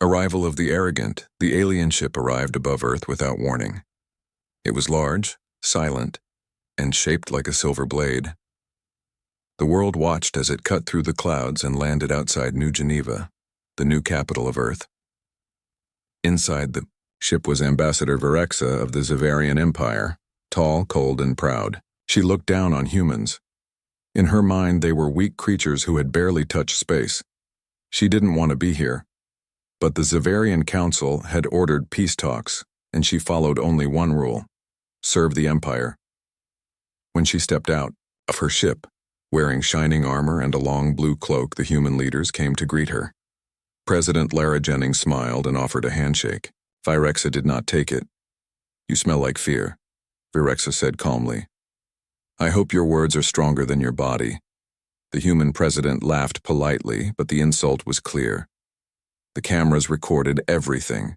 Arrival of the arrogant, the alien ship arrived above Earth without warning. It was large, silent, and shaped like a silver blade. The world watched as it cut through the clouds and landed outside New Geneva, the new capital of Earth. Inside the ship was Ambassador Verexa of the Zavarian Empire, tall, cold, and proud. She looked down on humans. In her mind, they were weak creatures who had barely touched space. She didn't want to be here. But the Zavarian Council had ordered peace talks, and she followed only one rule: serve the Empire. When she stepped out of her ship, wearing shining armor and a long blue cloak, the human leaders came to greet her. President Lara Jennings smiled and offered a handshake. Verexa did not take it. "You smell like fear," Verexa said calmly. "I hope your words are stronger than your body." The human president laughed politely, but the insult was clear. The cameras recorded everything.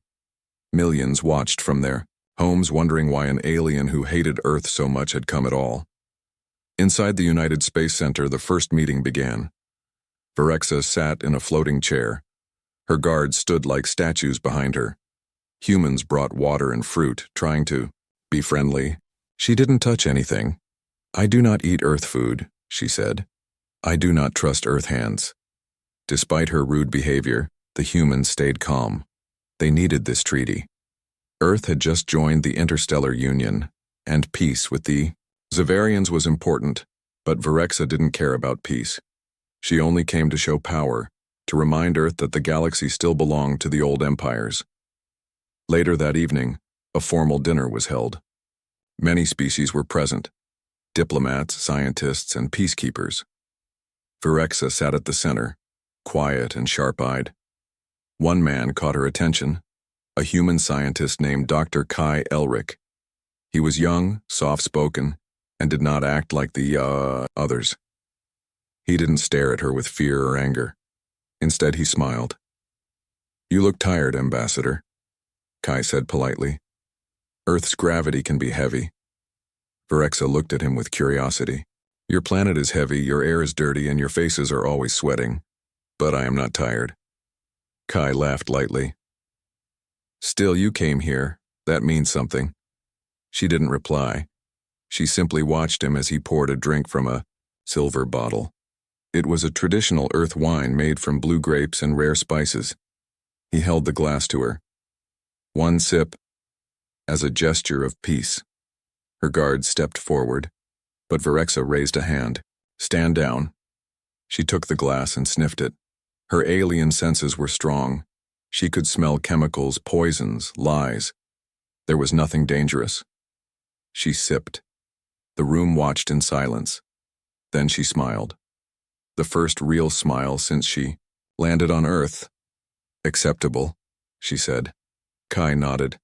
Millions watched from their homes, wondering why an alien who hated Earth so much had come at all. Inside the United Space Center, the first meeting began. Verexa sat in a floating chair. Her guards stood like statues behind her. Humans brought water and fruit, trying to be friendly. She didn't touch anything. "I do not eat Earth food," she said. "I do not trust Earth hands." Despite her rude behavior, the humans stayed calm. They needed this treaty. Earth had just joined the Interstellar Union, and peace with the Zavarians was important, but Verexa didn't care about peace. She only came to show power, to remind Earth that the galaxy still belonged to the old empires. Later that evening, a formal dinner was held. Many species were present: diplomats, scientists, and peacekeepers. Verexa sat at the center, quiet and sharp-eyed. One man caught her attention, a human scientist named Dr. Kai Elric. He was young, soft-spoken, and did not act like the others. He didn't stare at her with fear or anger. Instead, he smiled. "You look tired, Ambassador," Kai said politely. "Earth's gravity can be heavy." Verexa looked at him with curiosity. "Your planet is heavy, your air is dirty, and your faces are always sweating. But I am not tired." Kai laughed lightly. "Still, you came here. That means something." She didn't reply. She simply watched him as he poured a drink from a silver bottle. It was a traditional Earth wine made from blue grapes and rare spices. He held the glass to her. One sip, as a gesture of peace. Her guard stepped forward, but Verexa raised a hand. "Stand down." She took the glass and sniffed it. Her alien senses were strong. She could smell chemicals, poisons, lies. There was nothing dangerous. She sipped. The room watched in silence. Then she smiled. The first real smile since she landed on Earth. "Acceptable," she said. Kai nodded.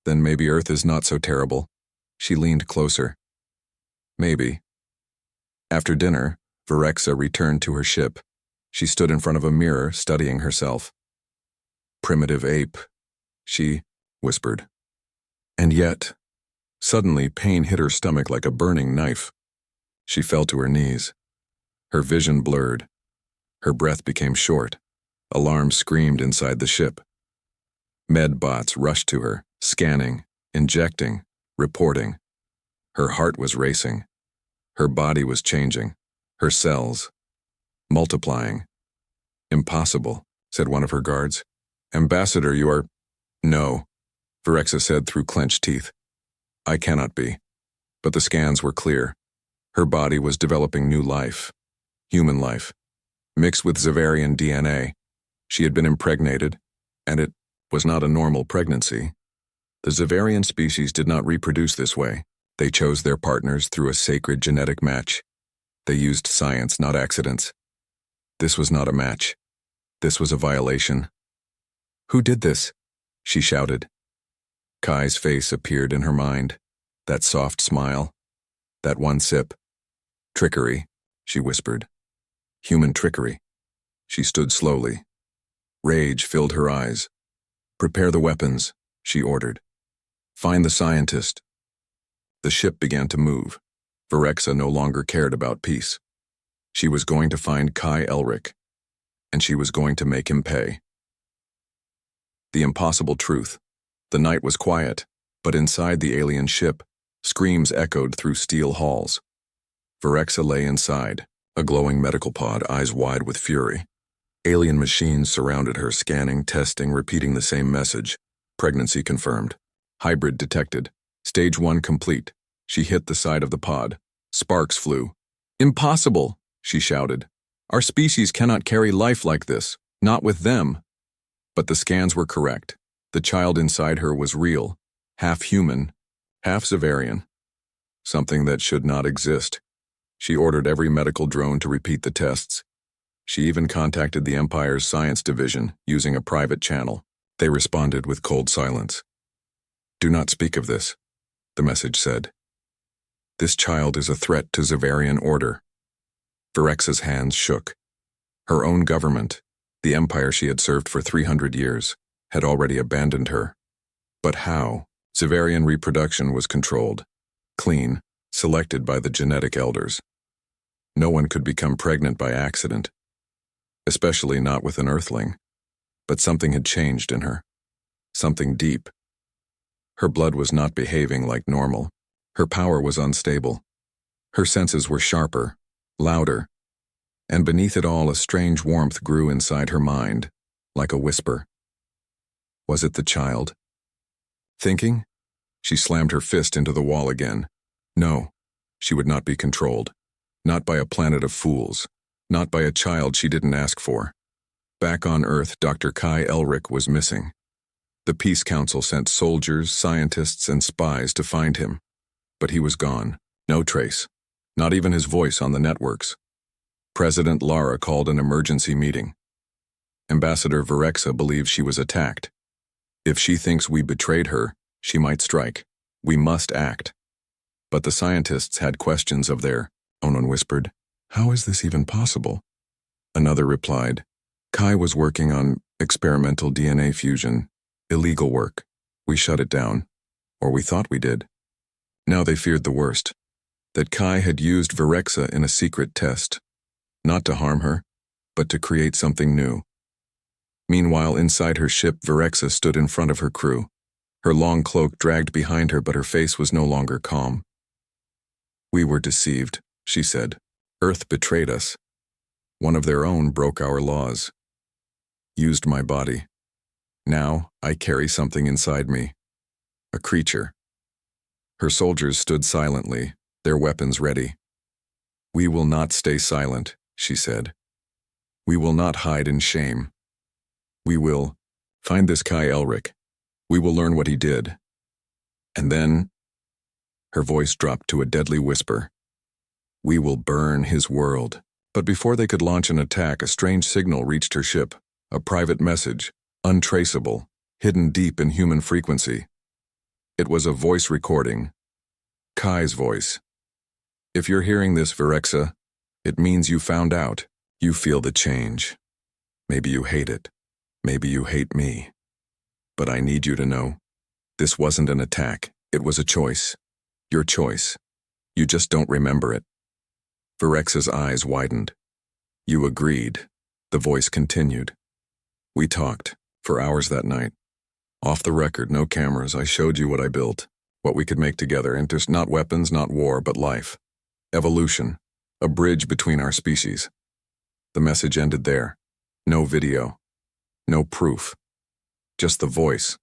"Then maybe Earth is not so terrible." She leaned closer. "Maybe." After dinner, Verexa returned to her ship. She stood in front of a mirror, studying herself. "Primitive ape," she whispered. And yet, suddenly pain hit her stomach like a burning knife. She fell to her knees. Her vision blurred. Her breath became short. Alarms screamed inside the ship. Medbots rushed to her, scanning, injecting, reporting. Her heart was racing. Her body was changing. Her cells multiplying. "Impossible," said one of her guards. "Ambassador, you are—" "No," Verexa said through clenched teeth. "I cannot be." But the scans were clear. Her body was developing new life. Human life. Mixed with Zavarian DNA. She had been impregnated, and it was not a normal pregnancy. The Zavarian species did not reproduce this way. They chose their partners through a sacred genetic match. They used science, not accidents. This was not a match. This was a violation. "Who did this?" she shouted. Kai's face appeared in her mind. That soft smile. That one sip. "Trickery," she whispered. "Human trickery." She stood slowly. Rage filled her eyes. "Prepare the weapons," she ordered. "Find the scientist." The ship began to move. Verexa no longer cared about peace. She was going to find Kai Elric, and she was going to make him pay. The impossible truth. The night was quiet, but inside the alien ship, screams echoed through steel halls. Verexa lay inside, a glowing medical pod, eyes wide with fury. Alien machines surrounded her, scanning, testing, repeating the same message. Pregnancy confirmed. Hybrid detected. Stage 1 complete. She hit the side of the pod. Sparks flew. "Impossible!" she shouted. "Our species cannot carry life like this. Not with them." But the scans were correct. The child inside her was real. Half human, half Zavarian. Something that should not exist. She ordered every medical drone to repeat the tests. She even contacted the Empire's science division using a private channel. They responded with cold silence. "Do not speak of this," the message said. "This child is a threat to Zavarian order." Verexa's hands shook. Her own government, the empire she had served for 300 years, had already abandoned her. But how? Zavarian reproduction was controlled, clean, selected by the genetic elders. No one could become pregnant by accident, especially not with an earthling. But something had changed in her. Something deep. Her blood was not behaving like normal. Her power was unstable. Her senses were sharper, louder, and beneath it all a strange warmth grew inside her mind, like a whisper. Was it the child? Thinking? She slammed her fist into the wall again. No, she would not be controlled. Not by a planet of fools. Not by a child she didn't ask for. Back on Earth, Dr. Kai Elric was missing. The Peace Council sent soldiers, scientists, and spies to find him. But he was gone. No trace. Not even his voice on the networks. President Lara called an emergency meeting. Ambassador Verexa believes she was attacked. If she thinks we betrayed her, she might strike. We must act. But the scientists had questions of their own. One whispered, "How is this even possible?" Another replied, "Kai was working on experimental DNA fusion. Illegal work. We shut it down. Or we thought we did." Now they feared the worst. That Kai had used Verexa in a secret test. Not to harm her, but to create something new. Meanwhile, inside her ship, Verexa stood in front of her crew. Her long cloak dragged behind her, but her face was no longer calm. "We were deceived," she said. "Earth betrayed us. One of their own broke our laws. Used my body. Now I carry something inside me. A creature." Her soldiers stood silently, their weapons ready. "We will not stay silent," she said. "We will not hide in shame. We will find this Kai Elric. We will learn what he did. And then," her voice dropped to a deadly whisper, "we will burn his world." But before they could launch an attack, a strange signal reached her ship. A private message, untraceable, hidden deep in human frequency. It was a voice recording. Kai's voice. "If you're hearing this, Verexa, it means you found out. You feel the change. Maybe you hate it. Maybe you hate me. But I need you to know, this wasn't an attack. It was a choice. Your choice. You just don't remember it." Verexa's eyes widened. "You agreed," the voice continued. "We talked, for hours that night. Off the record, no cameras, I showed you what I built, what we could make together, not weapons, not war, but life. Evolution, a bridge between our species." The message ended there. No video. No proof. Just the voice.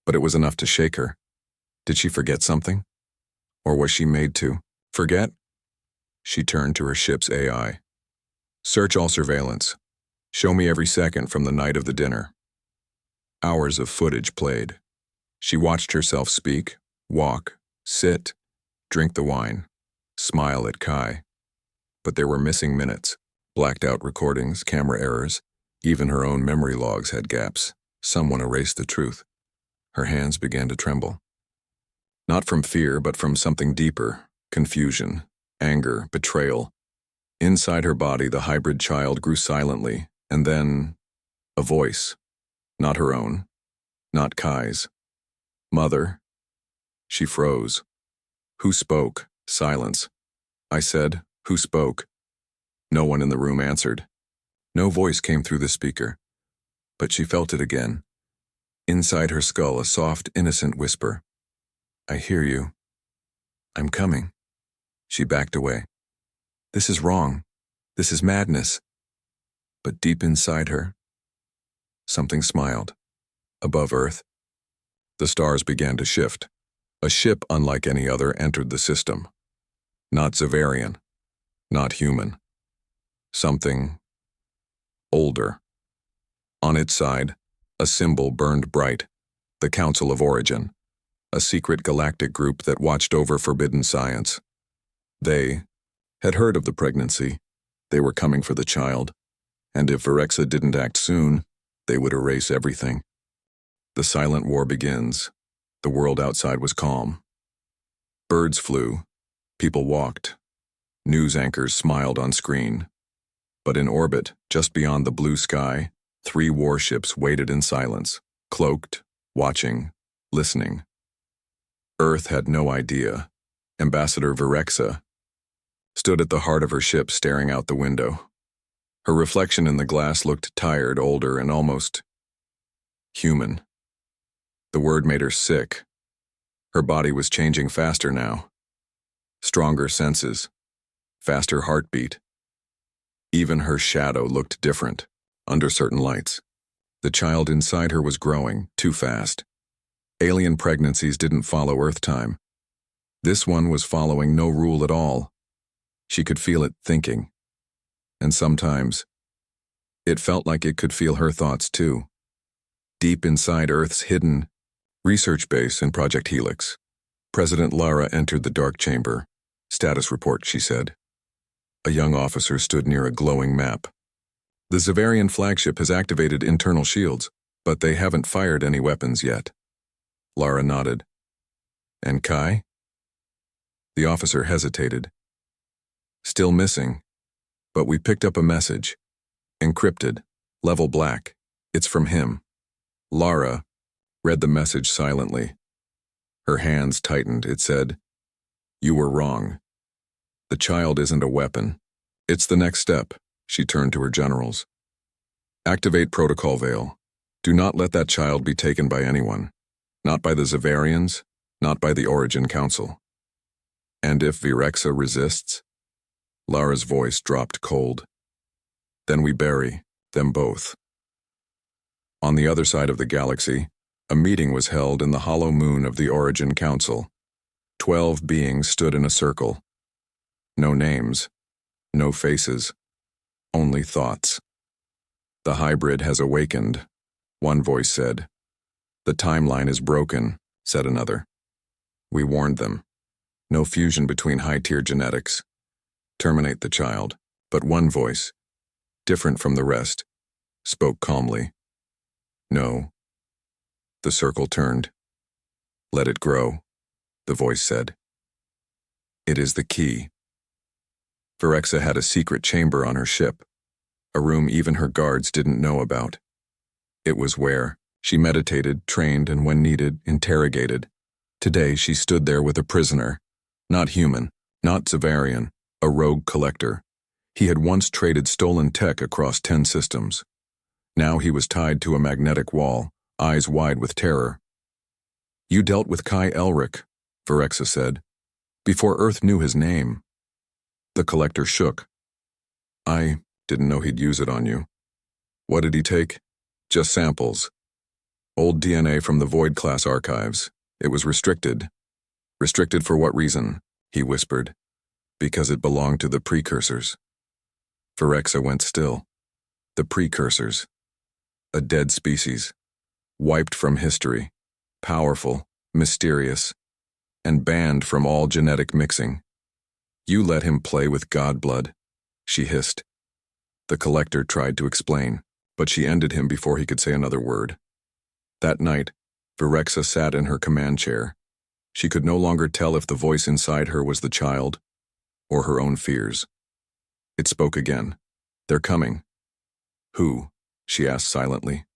But it was enough to shake her. Did she forget something? Or was she made to forget? She turned to her ship's AI. "Search all surveillance. Show me every second from the night of the dinner." Hours of footage played. She watched herself speak, walk, sit, drink the wine, smile at Kai. But there were missing minutes, blacked out recordings, camera errors. Even her own memory logs had gaps. Someone erased the truth. Her hands began to tremble. Not from fear, but from something deeper. Confusion, anger, betrayal. Inside her body, the hybrid child grew silently, and then a voice. Not her own. Not Kai's. "Mother." She froze. "Who spoke?" Silence. I said, "Who spoke?" No one in the room answered. No voice came through the speaker. But she felt it again. Inside her skull, a soft, innocent whisper. I hear you. I'm coming. She backed away. This is wrong. This is madness. But deep inside her, something smiled. Above Earth, the stars began to shift. A ship unlike any other entered the system. Not Zavarian, not human. Something older. On its side, a symbol burned bright, the Council of Origin, a secret galactic group that watched over forbidden science. They had heard of the pregnancy. They were coming for the child, and if Virexa didn't act soon, they would erase everything. The silent war begins. The world outside was calm. Birds flew. People walked. News anchors smiled on screen. But in orbit, just beyond the blue sky, 3 warships waited in silence, cloaked, watching, listening. Earth had no idea. Ambassador Virexa stood at the heart of her ship staring out the window. Her reflection in the glass looked tired, older, and almost human. The word made her sick. Her body was changing faster now. Stronger senses, faster heartbeat. Even her shadow looked different, under certain lights. The child inside her was growing, too fast. Alien pregnancies didn't follow Earth time. This one was following no rule at all. She could feel it thinking. And sometimes, it felt like it could feel her thoughts too. Deep inside Earth's hidden research base in Project Helix, President Lara entered the dark chamber. Status report, she said. A young officer stood near a glowing map. The Zavarian flagship has activated internal shields, but they haven't fired any weapons yet. Lara nodded. And Kai? The officer hesitated. Still missing, but we picked up a message. Encrypted, level black. It's from him. Lara read the message silently. Her hands tightened. It said, "You were wrong. The child isn't a weapon. It's the next step." She turned to her generals. Activate Protocol Veil. Do not let that child be taken by anyone. Not by the Zavarians, not by the Origin Council. And if Virexa resists? Lara's voice dropped cold. Then we bury them both. On the other side of the galaxy, a meeting was held in the hollow moon of the Origin Council. 12 beings stood in a circle. No names, no faces, only thoughts. The hybrid has awakened, one voice said. The timeline is broken, said another. We warned them. No fusion between high-tier genetics. Terminate the child. But one voice, different from the rest, spoke calmly. No. The circle turned. Let it grow, the voice said. It is the key. Virexa had a secret chamber on her ship, a room even her guards didn't know about. It was where she meditated, trained, and when needed, interrogated. Today she stood there with a prisoner, not human, not Zavarian, a rogue collector. He had once traded stolen tech across 10 systems. Now he was tied to a magnetic wall, eyes wide with terror. You dealt with Kai Elric, Virexa said, before Earth knew his name. The collector shook. I didn't know he'd use it on you. What did he take? Just samples. Old DNA from the Void-class archives. It was restricted. Restricted for what reason? He whispered. Because it belonged to the precursors. Virexa went still. The precursors. A dead species. Wiped from history. Powerful, mysterious, and banned from all genetic mixing. You let him play with god blood, she hissed. The collector tried to explain, but she ended him before he could say another word. That night, Virexa sat in her command chair. She could no longer tell if the voice inside her was the child or her own fears. It spoke again. They're coming. Who? She asked silently.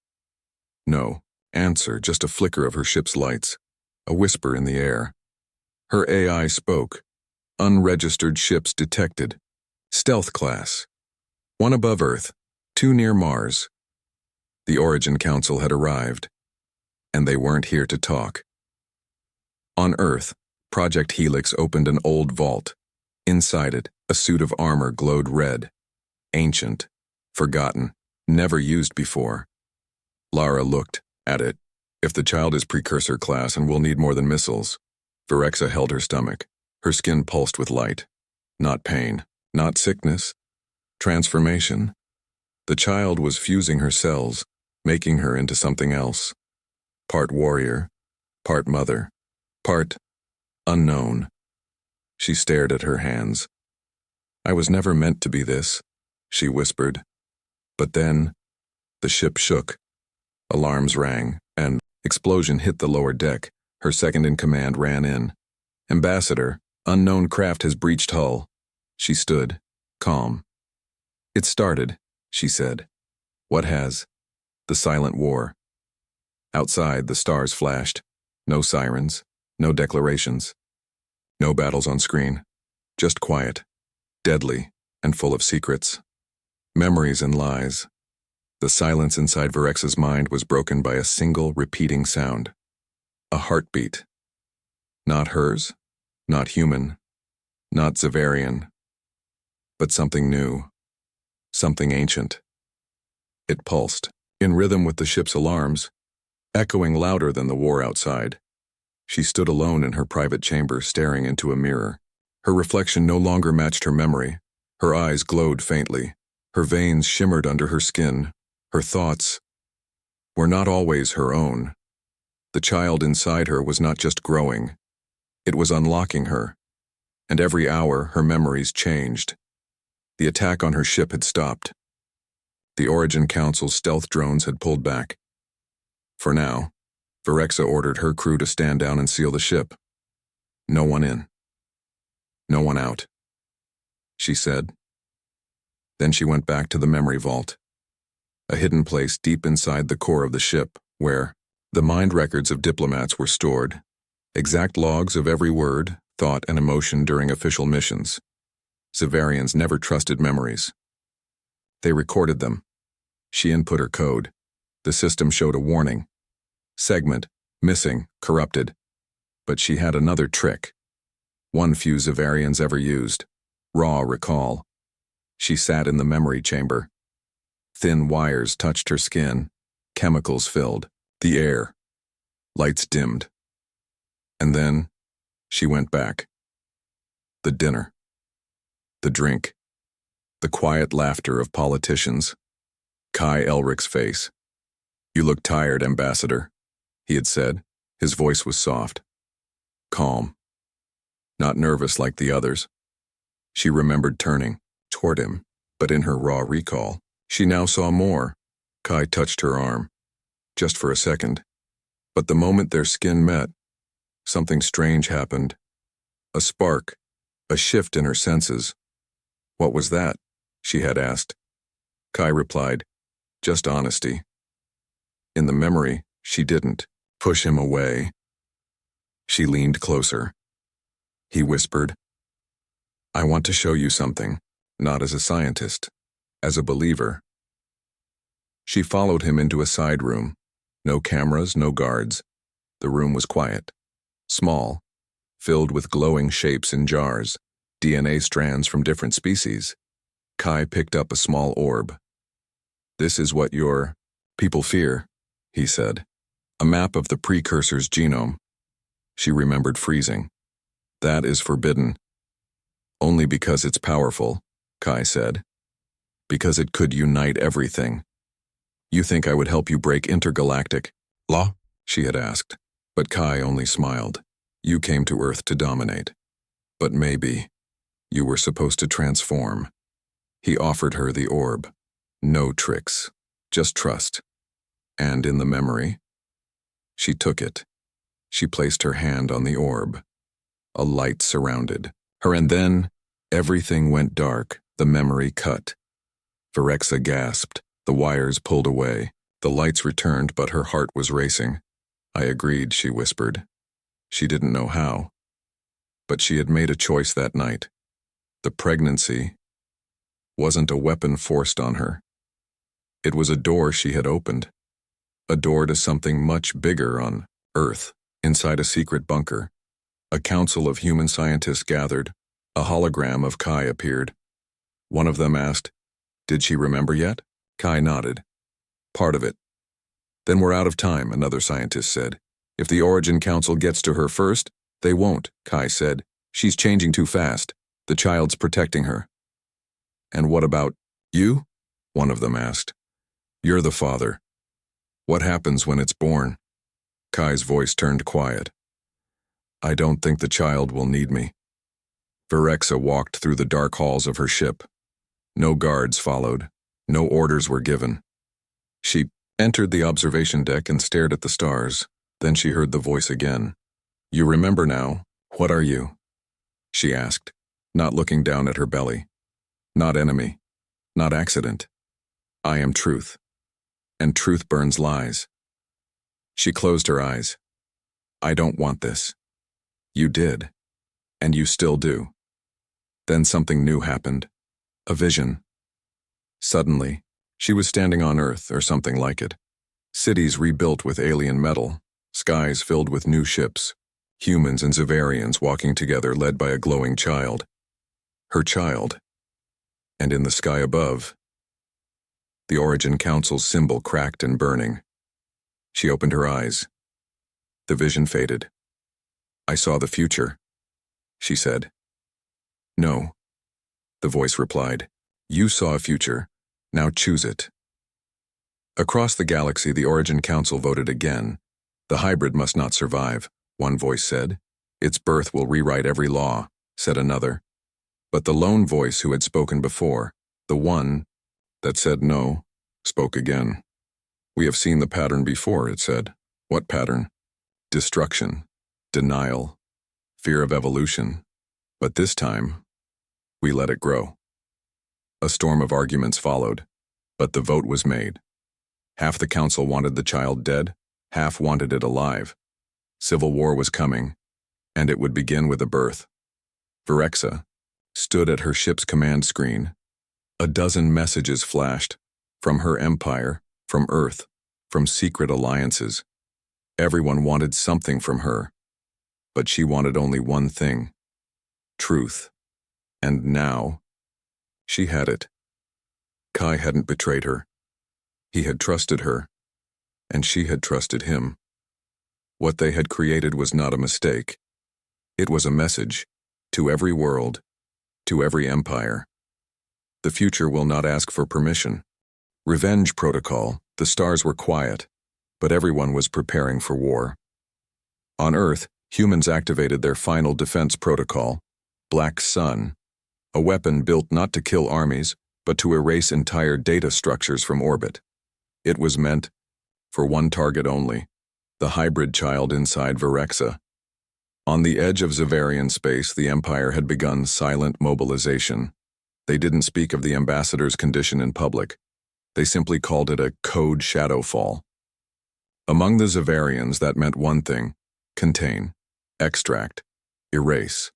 No. Answer, just a flicker of her ship's lights. A whisper in the air. Her AI spoke. Unregistered ships detected. Stealth class. 1 above Earth, 2 near Mars. The Origin Council had arrived. and they weren't here to talk. On Earth, Project Helix opened an old vault. Inside it, a suit of armor glowed red. Ancient, forgotten, never used before. Lara looked at it. If the child is precursor class and will need more than missiles. Verexa held her stomach. Her skin pulsed with light. Not pain, not sickness. Transformation. The child was fusing her cells, making her into something else. Part warrior, part mother, part unknown. She stared at her hands. I was never meant to be this, she whispered. But then, the ship shook. Alarms rang, and explosion hit the lower deck. Her second-in-command ran in. Ambassador, unknown craft has breached hull. She stood, calm. It started, she said. What has? The silent war. Outside, the stars flashed. No sirens, no declarations. No battles on screen. Just quiet, deadly, and full of secrets. Memories and lies. The silence inside Verexa's mind was broken by a single repeating sound. A heartbeat. Not hers, not human, not Zavarian, but something new, something ancient. It pulsed, in rhythm with the ship's alarms, echoing louder than the war outside. She stood alone in her private chamber, staring into a mirror. Her reflection no longer matched her memory. Her eyes glowed faintly. Her veins shimmered under her skin. Her thoughts were not always her own. The child inside her was not just growing. It was unlocking her. And every hour, her memories changed. The attack on her ship had stopped. The Origin Council's stealth drones had pulled back. For now, Verexa ordered her crew to stand down and seal the ship. No one in. No one out, she said. Then she went back to the memory vault, a hidden place deep inside the core of the ship, where the mind records of diplomats were stored, exact logs of every word, thought, and emotion during official missions. Zavarians never trusted memories. They recorded them. She input her code. The system showed a warning. Segment, missing, corrupted. But she had another trick. One few Zavarians ever used. Raw recall. She sat in the memory chamber. Thin wires touched her skin. Chemicals filled the air. Lights dimmed. And then, she went back. The dinner. The drink. The quiet laughter of politicians. Kai Elric's face. You look tired, Ambassador, he had said. His voice was soft. Calm. Not nervous like the others. She remembered turning toward him, but in her raw recall, she now saw more. Kai touched her arm. Just for a second. But the moment their skin met, something strange happened. A spark. A shift in her senses. What was that? She had asked. Kai replied, just honesty. In the memory, she didn't push him away. She leaned closer. He whispered, I want to show you something, not as a scientist, as a believer. She followed him into a side room. No cameras, no guards. The room was quiet, small, filled with glowing shapes in jars, DNA strands from different species. Kai picked up a small orb. This is what your people fear, he said. A map of the precursor's genome. She remembered freezing. That is forbidden. Only because it's powerful, Kai said. Because it could unite everything. You think I would help you break intergalactic law? She had asked. But Kai only smiled. You came to Earth to dominate. But maybe you were supposed to transform. He offered her the orb. No tricks, just trust. And in the memory, she took it. She placed her hand on the orb. A light surrounded her, and then everything went dark. The memory cut. Verexa gasped. The wires pulled away. The lights returned, but her heart was racing. I agreed, she whispered. She didn't know how. But she had made a choice that night. The pregnancy wasn't a weapon forced on her. It was a door she had opened. A door to something much bigger on Earth, inside a secret bunker. A council of human scientists gathered. A hologram of Kai appeared. One of them asked, "Did she remember yet?" Kai nodded. "Part of it." "Then we're out of time," another scientist said. "If the Origin Council gets to her first, they won't," Kai said. "She's changing too fast. The child's protecting her." "And what about you?" one of them asked. "You're the father. What happens when it's born?" Kai's voice turned quiet. "I don't think the child will need me." Virexa walked through the dark halls of her ship. No guards followed. No orders were given. She entered the observation deck and stared at the stars. Then she heard the voice again. "You remember now. What are you?" she asked, not looking down at her belly. "Not enemy. Not accident. I am truth. And truth burns lies." She closed her eyes. "I don't want this." "You did. And you still do." Then something new happened. A vision. Suddenly, she was standing on Earth or something like it. Cities rebuilt with alien metal, skies filled with new ships, humans and Zavarians walking together led by a glowing child. Her child. And in the sky above, the Origin Council's symbol cracked and burning. She opened her eyes. The vision faded. "I saw the future," she said. "No," the voice replied. "You saw a future. Now choose it." Across the galaxy, the Origin Council voted again. "The hybrid must not survive," one voice said. "Its birth will rewrite every law," said another. But the lone voice who had spoken before, the one that said no, spoke again. "We have seen the pattern before," it said. "What pattern?" "Destruction, denial, fear of evolution. But this time, we let it grow." A storm of arguments followed, but the vote was made. Half the council wanted the child dead, half wanted it alive. Civil war was coming, and it would begin with a birth. Virexa stood at her ship's command screen. A dozen messages flashed, from her empire, from Earth, from secret alliances. Everyone wanted something from her, but she wanted only one thing: truth. And now, she had it. Kai hadn't betrayed her. He had trusted her, and she had trusted him. What they had created was not a mistake. It was a message, to every world, to every empire. The future will not ask for permission. Revenge protocol, the stars were quiet, but everyone was preparing for war. On Earth, humans activated their final defense protocol, Black Sun, a weapon built not to kill armies, but to erase entire data structures from orbit. It was meant for one target only: the hybrid child inside Virexa. On the edge of Zavarian space, the Empire had begun silent mobilization. They didn't speak of the ambassador's condition in public. They simply called it a code shadowfall. Among the Zavarians, that meant one thing: contain, extract, erase.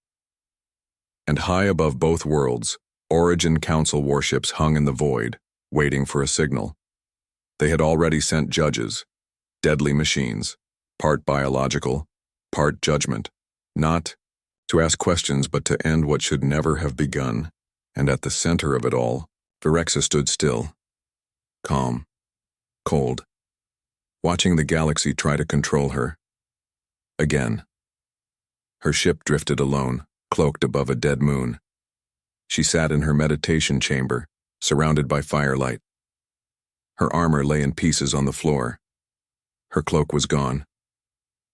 And high above both worlds, Origin Council warships hung in the void, waiting for a signal. They had already sent judges, deadly machines, part biological, part judgment, not to ask questions but to end what should never have begun. And at the center of it all, Virexa stood still, calm, cold, watching the galaxy try to control her. Again. Her ship drifted alone, cloaked above a dead moon. She sat in her meditation chamber, surrounded by firelight. Her armor lay in pieces on the floor. Her cloak was gone.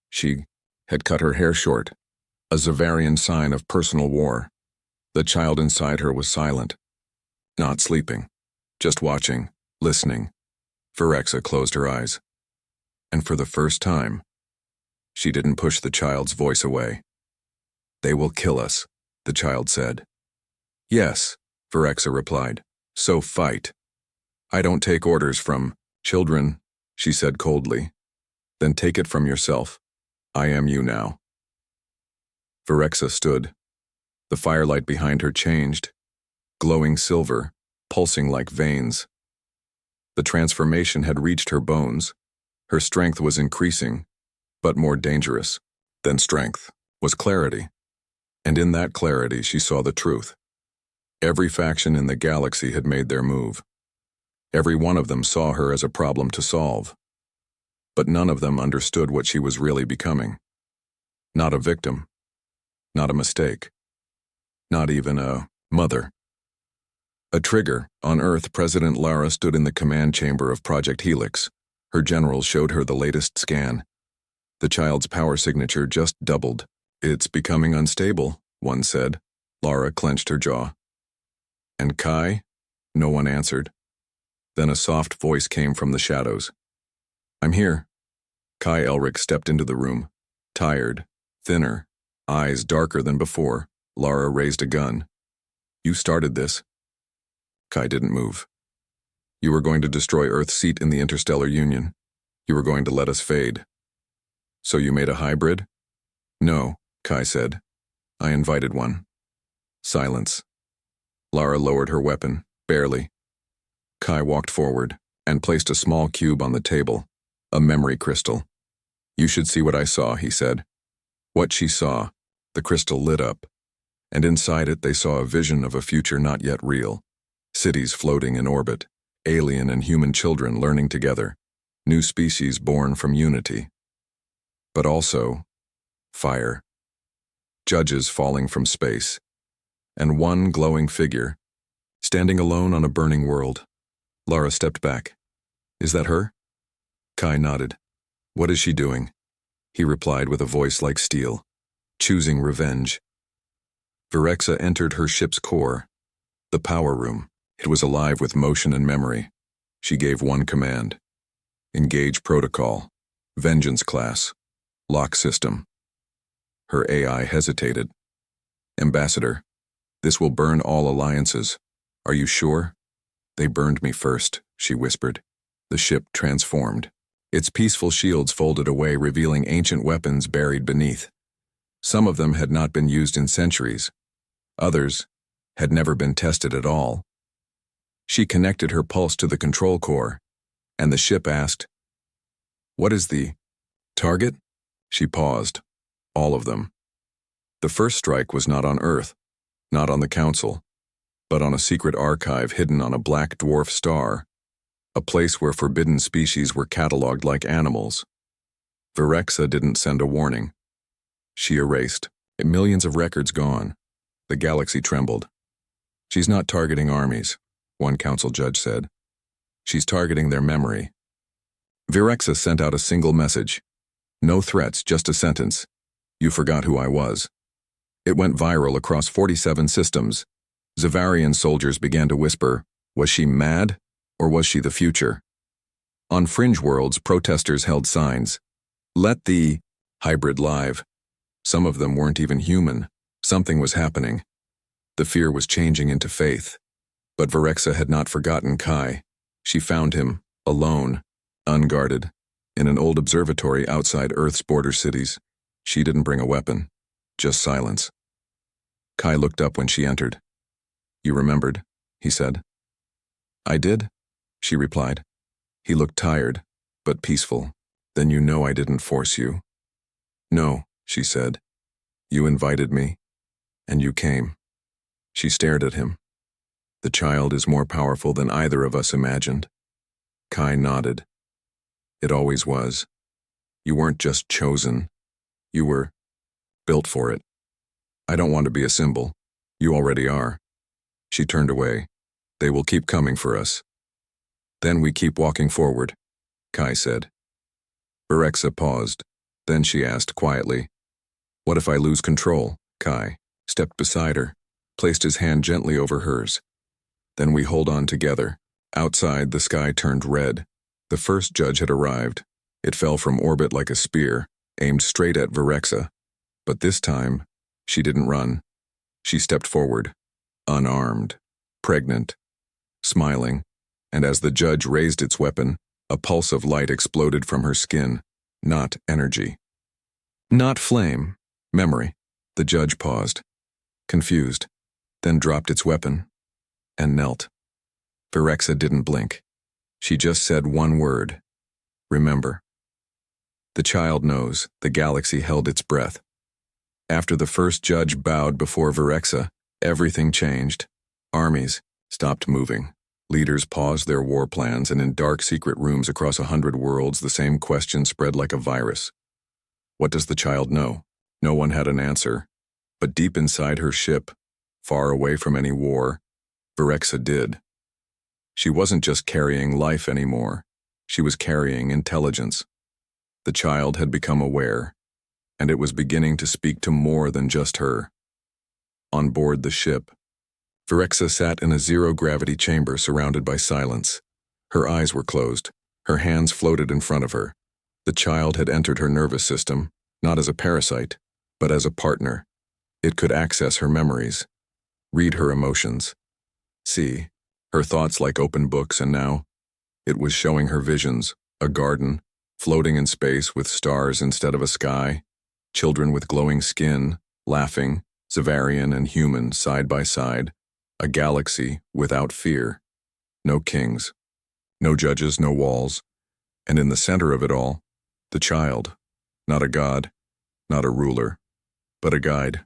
She had cut her hair short, a Zavarian sign of personal war. The child inside her was silent, not sleeping, just watching, listening. Virexa closed her eyes. And for the first time, she didn't push the child's voice away. "They will kill us," the child said. "Yes," Virexa replied. "So fight." "I don't take orders from children," she said coldly. "Then take it from yourself. I am you now." Virexa stood. The firelight behind her changed, glowing silver, pulsing like veins. The transformation had reached her bones. Her strength was increasing, but more dangerous than strength was clarity. And in that clarity she saw the truth. Every faction in the galaxy had made their move. Every one of them saw her as a problem to solve. But none of them understood what she was really becoming. Not a victim. Not a mistake. Not even a mother. A trigger. On Earth, President Lara stood in the command chamber of Project Helix. Her generals showed her the latest scan. The child's power signature just doubled. "It's becoming unstable," one said. Lara clenched her jaw. "And Kai?" No one answered. Then a soft voice came from the shadows. "I'm here." Kai Elric stepped into the room. Tired, thinner, eyes darker than before. Lara raised a gun. "You started this." Kai didn't move. "You were going to destroy Earth's seat in the Interstellar Union. You were going to let us fade. So you made a hybrid?" "No," Kai said. "I invited one." Silence. Lara lowered her weapon, barely. Kai walked forward and placed a small cube on the table, a memory crystal. "You should see what I saw," he said. What she saw, the crystal lit up, and inside it they saw a vision of a future not yet real. Cities floating in orbit, alien and human children learning together, new species born from unity. But also, fire. Judges falling from space, and one glowing figure, standing alone on a burning world. Lara stepped back. "Is that her?" Kai nodded. "What is she doing?" He replied with a voice like steel. "Choosing revenge." Virexa entered her ship's core, the power room. It was alive with motion and memory. She gave one command. "Engage protocol. Vengeance class. Lock system." Her AI hesitated. "Ambassador, this will burn all alliances. Are you sure?" "They burned me first," she whispered. The ship transformed. Its peaceful shields folded away, revealing ancient weapons buried beneath. Some of them had not been used in centuries. Others had never been tested at all. She connected her pulse to the control core, and the ship asked, "What is the target?" She paused. All of them. The first strike was not on Earth, not on the Council, but on a secret archive hidden on a black dwarf star, a place where forbidden species were catalogued like animals. Virexa didn't send a warning. She erased. Millions of records gone. The galaxy trembled. "She's not targeting armies," one council judge said. "She's targeting their memory." Virexa sent out a single message. No threats, just a sentence. "You forgot who I was." It went viral across 47 systems. Zavarian soldiers began to whisper, was she mad, or was she the future? On fringe worlds, protesters held signs. "Let the hybrid live." Some of them weren't even human. Something was happening. The fear was changing into faith. But Virexa had not forgotten Kai. She found him, alone, unguarded, in an old observatory outside Earth's border cities. She didn't bring a weapon, just silence. Kai looked up when she entered. "You remembered," he said. "I did," she replied. He looked tired, but peaceful. "Then you know I didn't force you." "No," she said. "You invited me, and you came." She stared at him. "The child is more powerful than either of us imagined." Kai nodded. "It always was. You weren't just chosen. You were built for it. I don't want to be a symbol. You already are." She turned away. "They will keep coming for us." "Then we keep walking forward," Kai said. Virexa paused. Then she asked quietly, "What if I lose control?" Kai stepped beside her, placed his hand gently over hers. "Then we hold on together." Outside, the sky turned red. The first judge had arrived. It fell from orbit like a spear, aimed straight at Virexa. But this time, she didn't run. She stepped forward, unarmed, pregnant, smiling, and as the judge raised its weapon, a pulse of light exploded from her skin, not energy. Not flame, memory. The judge paused, confused, then dropped its weapon, and knelt. Virexa didn't blink. She just said one word, "Remember." The child knows the galaxy held its breath. After the first judge bowed before Virexa, everything changed. Armies stopped moving. Leaders paused their war plans, and in dark secret rooms across 100 worlds, the same question spread like a virus. What does the child know? No one had an answer. But deep inside her ship, far away from any war, Virexa did. She wasn't just carrying life anymore. She was carrying intelligence. The child had become aware, and it was beginning to speak to more than just her. On board the ship, Virexa sat in a zero-gravity chamber surrounded by silence. Her eyes were closed. Her hands floated in front of her. The child had entered her nervous system, not as a parasite, but as a partner. It could access her memories, read her emotions, see her thoughts like open books, and now it was showing her visions, a garden, floating in space with stars instead of a sky, children with glowing skin, laughing, Zavarian and human side by side, a galaxy without fear. No kings, no judges, no walls, and in the center of it all, the child, not a god, not a ruler, but a guide.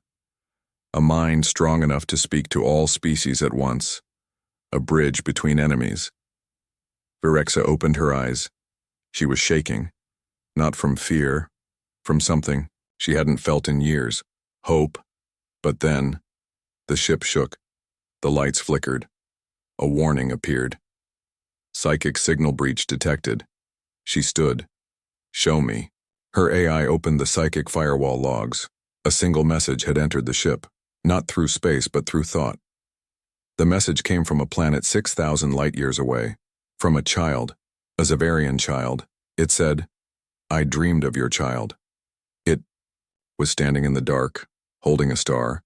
A mind strong enough to speak to all species at once, a bridge between enemies. Virexa opened her eyes. She was shaking, not from fear, from something she hadn't felt in years, hope. But then, the ship shook, the lights flickered, a warning appeared. Psychic signal breach detected. She stood. Show me. Her AI opened the psychic firewall logs. A single message had entered the ship, not through space but through thought. The message came from a planet 6,000 light-years away, from a child, a Zavarian child. It said, "I dreamed of your child." It was standing in the dark, holding a star.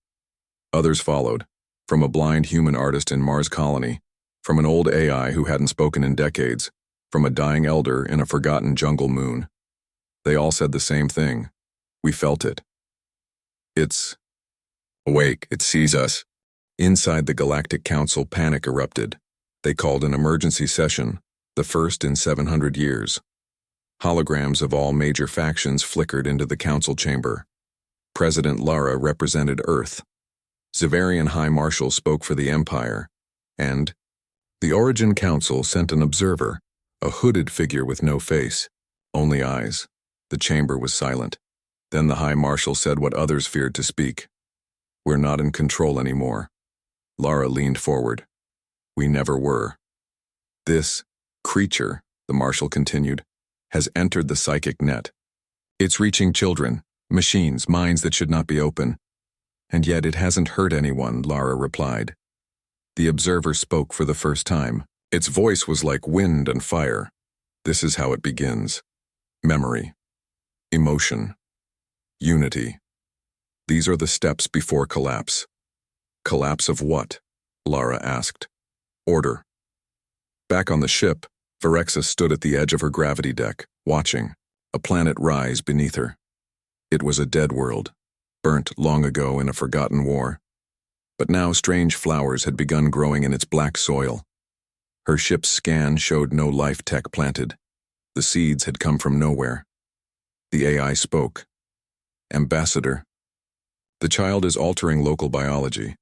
Others followed, from a blind human artist in Mars colony, from an old AI who hadn't spoken in decades, from a dying elder in a forgotten jungle moon. They all said the same thing. We felt it. It's awake. It sees us. Inside the Galactic Council, panic erupted. They called an emergency session, the first in 700 years. Holograms of all major factions flickered into the council chamber. President Lara represented Earth. Zavarian High Marshal spoke for the Empire. And the Origin Council sent an observer, a hooded figure with no face, only eyes. The chamber was silent. Then the High Marshal said what others feared to speak. We're not in control anymore. Lara leaned forward. We never were. This creature, the Marshal continued, has entered the psychic net. It's reaching children, machines, minds that should not be open. And yet it hasn't hurt anyone, Lara replied. The observer spoke for the first time. Its voice was like wind and fire. This is how it begins. Memory. Emotion. Unity. These are the steps before collapse. Collapse of what? Lara asked. Order. Back on the ship, Virexa stood at the edge of her gravity deck, watching, a planet rise beneath her. It was a dead world, burnt long ago in a forgotten war. But now strange flowers had begun growing in its black soil. Her ship's scan showed no life tech planted. The seeds had come from nowhere. The AI spoke. Ambassador. The child is altering local biology.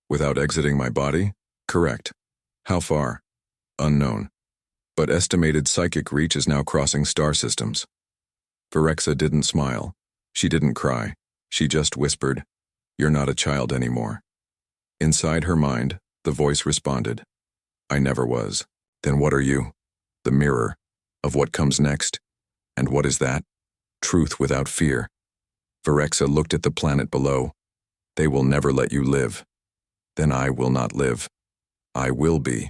Without exiting my body? Correct. How far? Unknown. But estimated psychic reach is now crossing star systems. Virexa didn't smile. She didn't cry. She just whispered, "You're not a child anymore." Inside her mind, the voice responded, "I never was." Then what are you? The mirror of what comes next. And what is that? Truth without fear. Virexa looked at the planet below. They will never let you live. Then I will not live. I will be.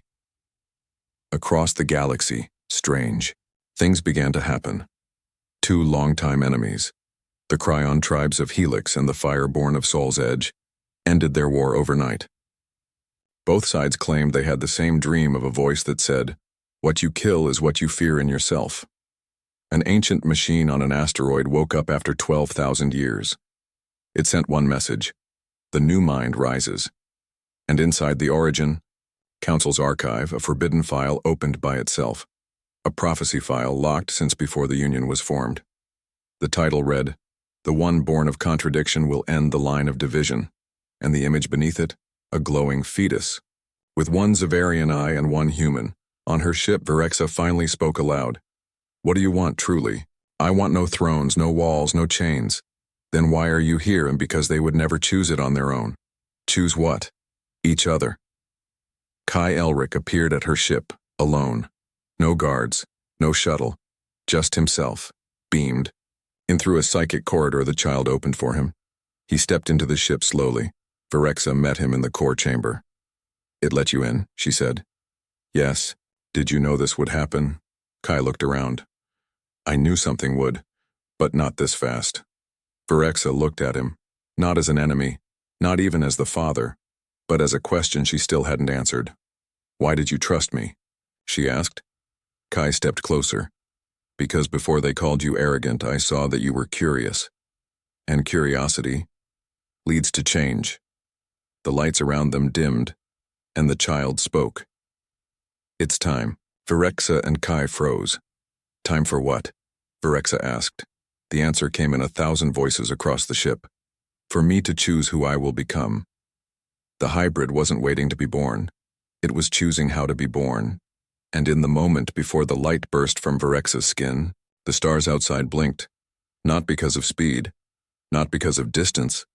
Across the galaxy, strange, things began to happen. Two longtime enemies, the Cryon tribes of Helix and the Fireborn of Soul's Edge, ended their war overnight. Both sides claimed they had the same dream of a voice that said, "What you kill is what you fear in yourself." An ancient machine on an asteroid woke up after 12,000 years. It sent one message: the new mind rises. And inside the Origin Council's archive, a forbidden file opened by itself. A prophecy file locked since before the Union was formed. The title read, "The one born of contradiction will end the line of division," and the image beneath it, a glowing fetus. With one Zavarian eye and one human, on her ship Virexa finally spoke aloud. "What do you want, truly? I want no thrones, no walls, no chains. Then why are you here? And because they would never choose it on their own. Choose what? Each other." Kai Elric appeared at her ship, alone. No guards, no shuttle, just himself, beamed. In through a psychic corridor the child opened for him. He stepped into the ship slowly. Virexa met him in the core chamber. "It let you in," she said. "Yes. Did you know this would happen?" Kai looked around. "I knew something would, but not this fast." Virexa looked at him, not as an enemy, not even as the father, but as a question she still hadn't answered. "Why did you trust me?" she asked. Kai stepped closer. "Because before they called you arrogant, I saw that you were curious. And curiosity leads to change." The lights around them dimmed, and the child spoke. "It's time." Virexa and Kai froze. "Time for what?" Virexa asked. The answer came in 1,000 voices across the ship. "For me to choose who I will become." The hybrid wasn't waiting to be born. It was choosing how to be born. And in the moment before the light burst from Virexa's skin, the stars outside blinked, not because of speed, not because of distance,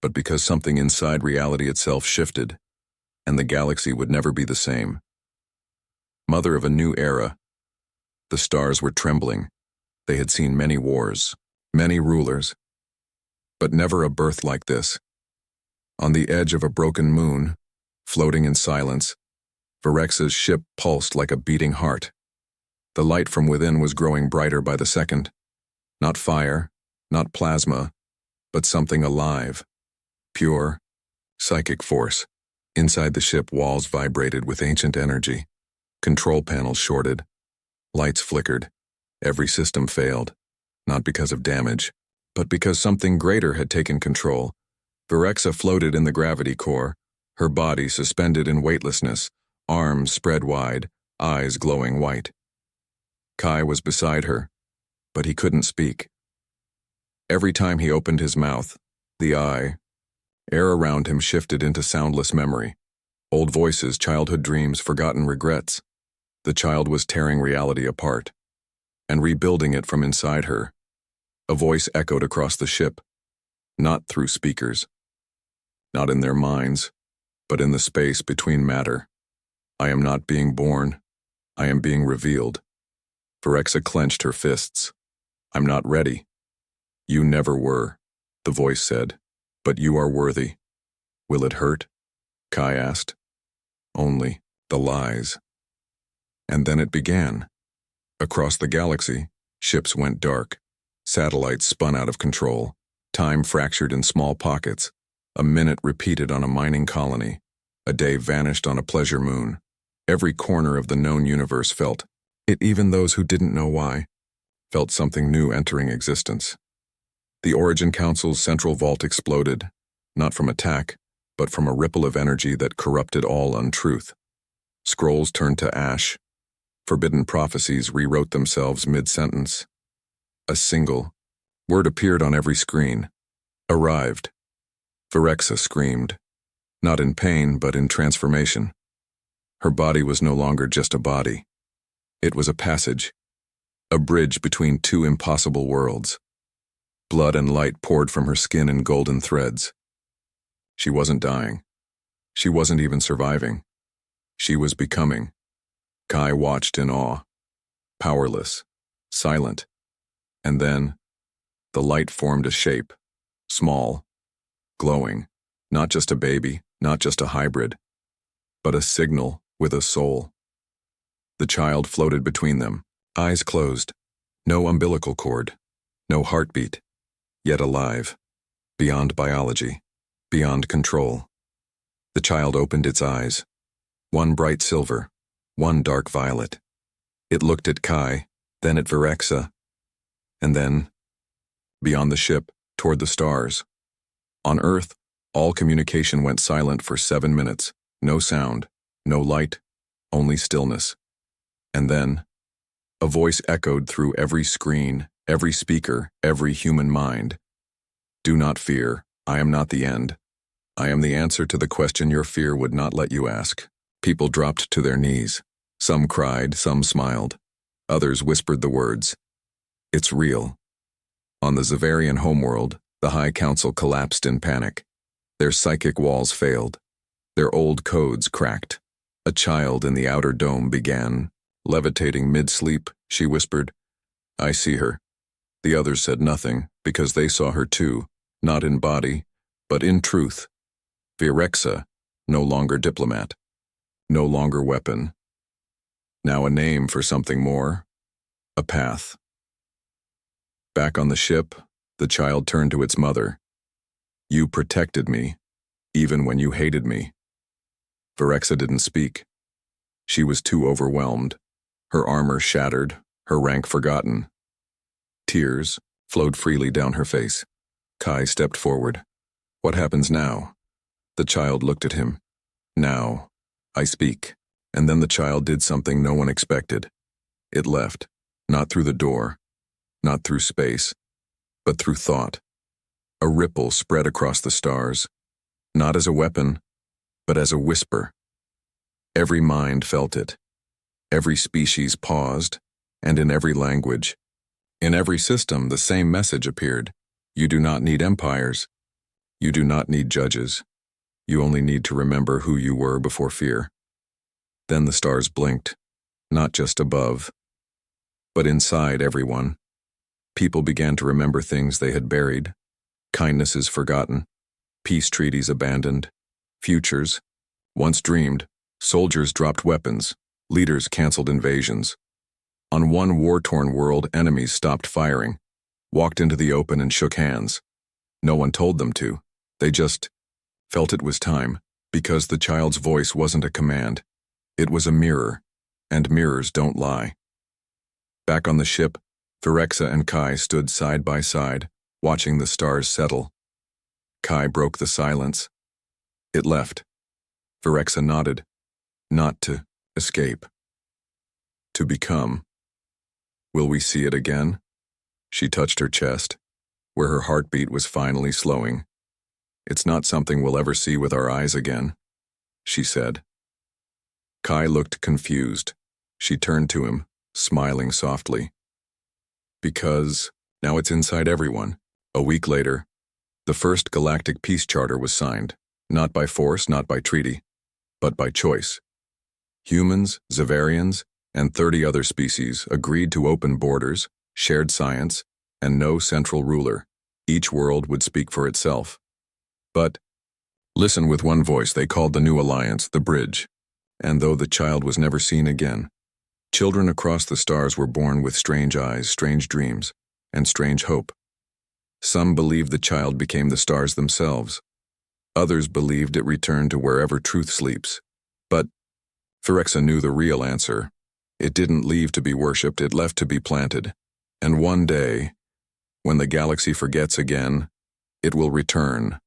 but because something inside reality itself shifted, and the galaxy would never be the same. Mother of a new era. The stars were trembling. They had seen many wars, many rulers, but never a birth like this. On the edge of a broken moon, floating in silence, Virexa's ship pulsed like a beating heart. The light from within was growing brighter by the second. Not fire, not plasma, but something alive. Pure, psychic force. Inside the ship, walls vibrated with ancient energy. Control panels shorted. Lights flickered. Every system failed. Not because of damage, but because something greater had taken control. Virexa floated in the gravity core, her body suspended in weightlessness, arms spread wide, eyes glowing white. Kai was beside her, but he couldn't speak. Every time he opened his mouth, the air around him shifted into soundless memory. Old voices, childhood dreams, forgotten regrets. The child was tearing reality apart and rebuilding it from inside her. A voice echoed across the ship, not through speakers, not in their minds, but in the space between matter. "I am not being born. I am being revealed." Virexa clenched her fists. "I'm not ready." "You never were," the voice said, "but you are worthy." "Will it hurt?" Kai asked. "Only the lies." And then it began. Across the galaxy, ships went dark. Satellites spun out of control. Time fractured in small pockets. A minute repeated on a mining colony. A day vanished on a pleasure moon. Every corner of the known universe felt it, even those who didn't know why, felt something new entering existence. The Origin Council's central vault exploded, not from attack, but from a ripple of energy that corrupted all untruth. Scrolls turned to ash. Forbidden prophecies rewrote themselves mid-sentence. A single word appeared on every screen. Arrived. Virexa screamed, not in pain, but in transformation. Her body was no longer just a body. It was a passage, a bridge between two impossible worlds. Blood and light poured from her skin in golden threads. She wasn't dying. She wasn't even surviving. She was becoming. Kai watched in awe, powerless, silent. And then, the light formed a shape, small, glowing, not just a baby, not just a hybrid, but a signal with a soul. The child floated between them, eyes closed, no umbilical cord, no heartbeat, yet alive, beyond biology, beyond control. The child opened its eyes, one bright silver, one dark violet. It looked at Kai, then at Virexa, and then, beyond the ship, toward the stars. On Earth, all communication went silent for 7 minutes. No sound, no light, only stillness. And then, a voice echoed through every screen, every speaker, every human mind. Do not fear, I am not the end. I am the answer to the question your fear would not let you ask. People dropped to their knees. Some cried, some smiled. Others whispered the words, "It's real." On the Zavarian homeworld, the High Council collapsed in panic. Their psychic walls failed. Their old codes cracked. A child in the outer dome began, levitating mid-sleep. She whispered, "I see her." The others said nothing, because they saw her too, not in body, but in truth. Virexa, no longer diplomat, no longer weapon. Now a name for something more, a path. Back on the ship, the child turned to its mother. "You protected me, even when you hated me." Virexa didn't speak. She was too overwhelmed, her armor shattered, her rank forgotten. Tears flowed freely down her face. Kai stepped forward. "What happens now?" The child looked at him. "Now, I speak." And then the child did something no one expected. It left, not through the door, not through space, but through thought. A ripple spread across the stars, not as a weapon, but as a whisper. Every mind felt it. Every species paused, and in every language, in every system, the same message appeared. You do not need empires. You do not need judges. You only need to remember who you were before fear. Then the stars blinked, not just above, but inside everyone. People began to remember things they had buried, kindnesses forgotten, peace treaties abandoned, futures, once dreamed. Soldiers dropped weapons, leaders canceled invasions. On one war-torn world, enemies stopped firing, walked into the open and shook hands. No one told them to. They just felt it was time, because the child's voice wasn't a command. It was a mirror, and mirrors don't lie. Back on the ship, Virexa and Kai stood side by side, watching the stars settle. Kai broke the silence. It left. Virexa nodded. Not to escape. To become. Will we see it again? She touched her chest, where her heartbeat was finally slowing. It's not something we'll ever see with our eyes again, she said. Kai looked confused. She turned to him, smiling softly. Because now it's inside everyone. A week later, the first galactic peace charter was signed, not by force, not by treaty, but by choice. Humans, Zavarians, and 30 other species agreed to open borders, shared science, and no central ruler. Each world would speak for itself. But, listen with one voice, they called the new alliance the Bridge. And though the child was never seen again, children across the stars were born with strange eyes, strange dreams, and strange hope. Some believed the child became the stars themselves. Others believed it returned to wherever truth sleeps. But Virexa knew the real answer. It didn't leave to be worshipped, it left to be planted. And one day, when the galaxy forgets again, it will return.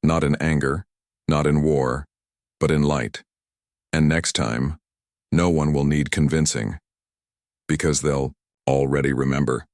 Not in anger, not in war, but in light. And next time, no one will need convincing, because they'll already remember.